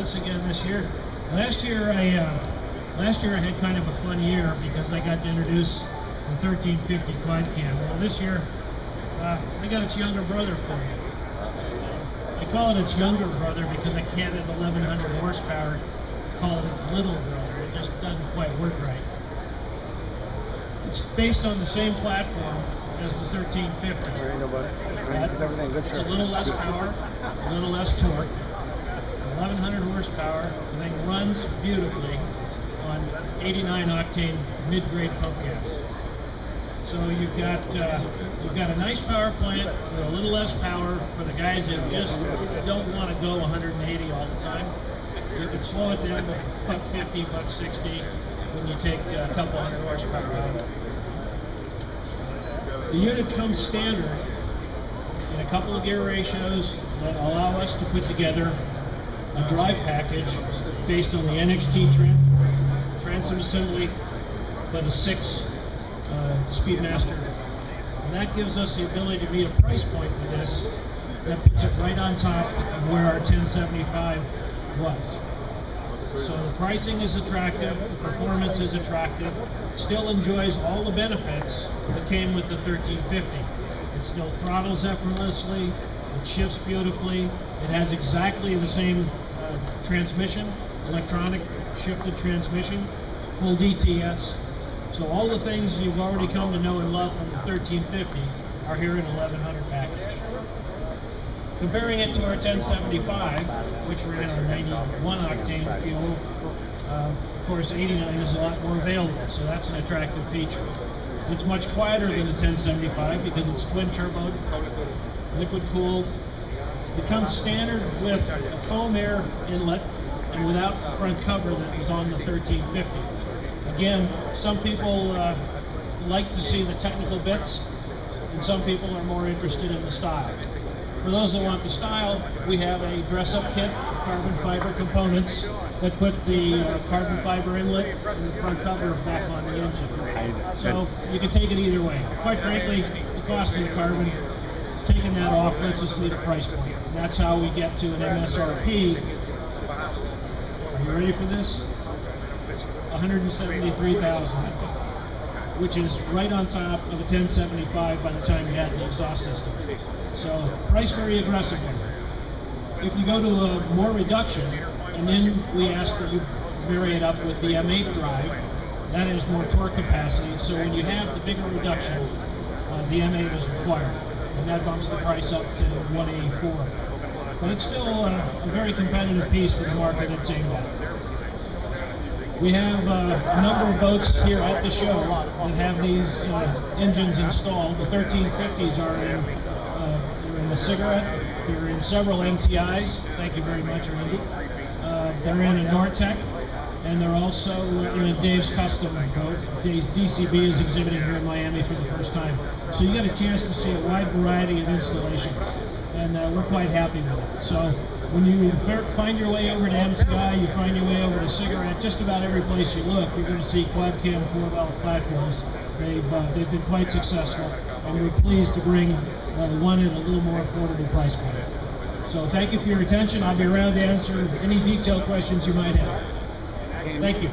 us again this year. Last year I had kind of a fun year because I got to introduce the 1350 quad cam. Well, this year I got its younger brother for you. I call it its younger brother because I can't at 1100 horsepower call it its little brother. It just doesn't quite work right. It's based on the same platform as the 1350. It's a little less power, a little less torque, 1100 horsepower. The thing runs beautifully on 89 octane mid-grade pump gas. So you've got a nice power plant for a little less power for the guys that just don't want to go 180 all the time. You can slow it down to buck 50, buck 60 when you take a couple hundred horsepower out of it. The unit comes standard in a couple of gear ratios that allow us to put together a drive package based on the NXT trim, transom assembly, but a 6 Speedmaster. And that gives us the ability to meet a price point with this that puts it right on top of where our 1075 was. So the pricing is attractive, the performance is attractive, still enjoys all the benefits that came with the 1350. It still throttles effortlessly, it shifts beautifully, it has exactly the same transmission, electronic shifted transmission, full DTS. So all the things you've already come to know and love from the 1350 are here in 1100 package. Comparing it to our 1075, which ran on 91 octane fuel, of course 89 is a lot more available, so that's an attractive feature. It's much quieter than the 1075 because it's twin turbo, liquid cooled. It comes standard with a foam air inlet and without the front cover that was on the 1350. Again, some people like to see the technical bits, and some people are more interested in the style. For those that want the style, we have a dress-up kit, carbon fiber components that put the carbon fiber inlet and the front cover back on the engine. So you can take it either way. Quite frankly, the cost of the carbon, taking that off lets us meet a price point. And that's how we get to an MSRP. Are you ready for this? $173,000, which is right on top of a 1075 by the time you add the exhaust system. So price very aggressively. If you go to a more reduction, and then we ask that you vary it up with the M8 drive, that has more torque capacity. So when you have the bigger reduction, the M8 is required, and that bumps the price up to 184. But it's still a very competitive piece to the market it's aimed at. We have a number of boats here at the show that have these engines installed. The 1350s are in the Cigarette. They're in several MTIs. Thank you very much, Randy. They're in a Nortec, and they're also in a Dave's Custom boat. DCB is exhibiting here in Miami for the first time. So you get a chance to see a wide variety of installations, and we're quite happy with it. So when you find your way over to MTI, you find your way over to Cigarette, just about every place you look, you're going to see quad cam 4-valve platforms. They've been quite successful, and we're pleased to bring one at a little more affordable price point. So thank you for your attention. I'll be around to answer any detailed questions you might have. Thank you.